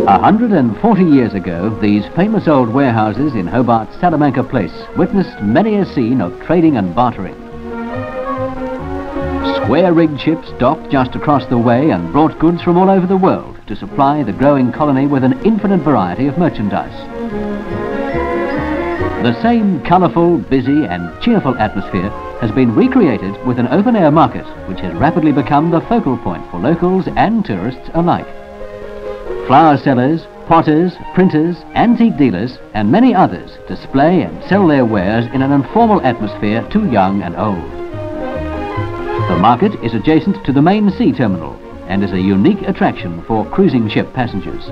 "140 years ago, these famous old warehouses in Hobart's Salamanca Place witnessed many a scene of trading and bartering. Square-rigged ships docked just across the way and brought goods from all over the world to supply the growing colony with an infinite variety of merchandise. The same colourful, busy and cheerful atmosphere has been recreated with an open-air market which has rapidly become the focal point for locals and tourists alike. Flower sellers, potters, printers, antique dealers and many others display and sell their wares in an informal atmosphere to young and old. The market is adjacent to the main sea terminal and is a unique attraction for cruising ship passengers.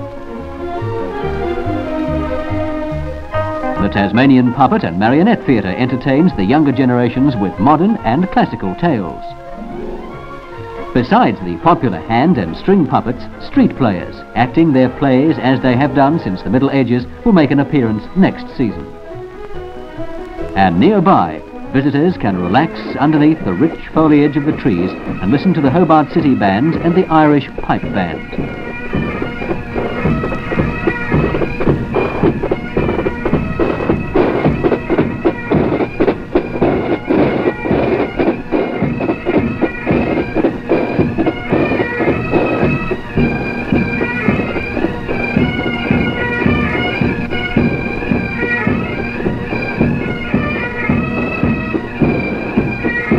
The Tasmanian Puppet and Marionette Theatre entertains the younger generations with modern and classical tales. Besides the popular hand and string puppets, street players, acting their plays as they have done since the Middle Ages, will make an appearance next season. And nearby, visitors can relax underneath the rich foliage of the trees and listen to the Hobart City Band and the Irish Pipe Band.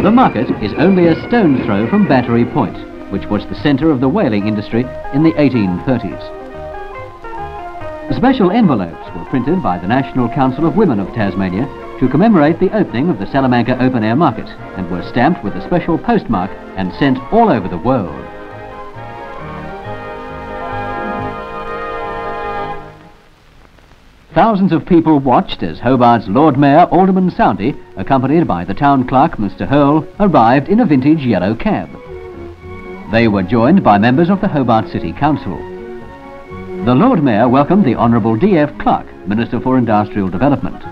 The market is only a stone's throw from Battery Point, which was the centre of the whaling industry in the 1830s. Special envelopes were printed by the National Council of Women of Tasmania to commemorate the opening of the Salamanca open-air market and were stamped with a special postmark and sent all over the world. Thousands of people watched as Hobart's Lord Mayor, Alderman Soundy, accompanied by the town clerk, Mr. Hurl, arrived in a vintage yellow cab. They were joined by members of the Hobart City Council. The Lord Mayor welcomed the Honourable D.F. Clark, Minister for Industrial Development.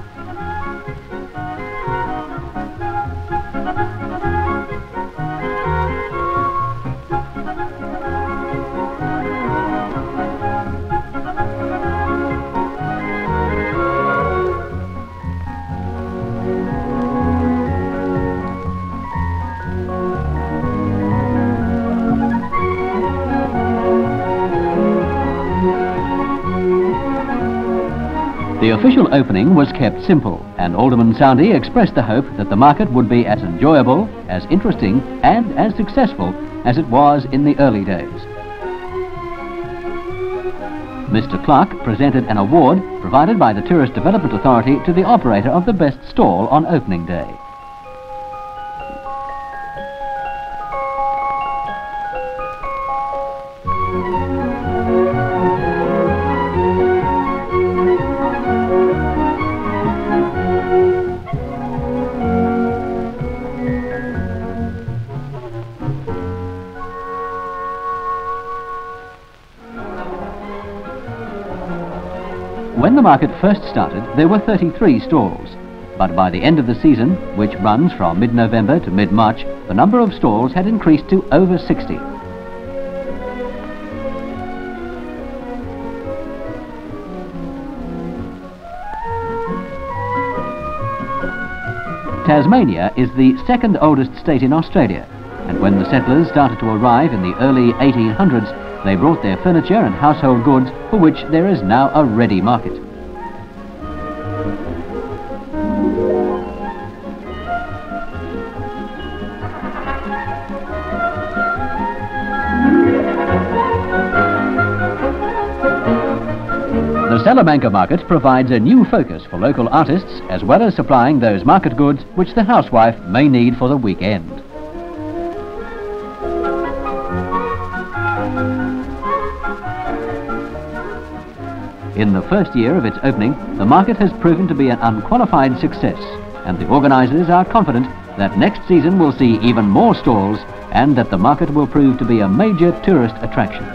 The official opening was kept simple, and Alderman Soundy expressed the hope that the market would be as enjoyable, as interesting, and as successful as it was in the early days. Mr. Clark presented an award provided by the Tourist Development Authority to the operator of the best stall on opening day. When the market first started, there were 33 stalls, but by the end of the season, which runs from mid-November to mid-March, the number of stalls had increased to over 60. Tasmania is the second oldest state in Australia, and when the settlers started to arrive in the early 1800s, they brought their furniture and household goods for which there is now a ready market. The Salamanca Market provides a new focus for local artists as well as supplying those market goods which the housewife may need for the weekend. In the first year of its opening, the market has proven to be an unqualified success, and the organisers are confident that next season will see even more stalls and that the market will prove to be a major tourist attraction.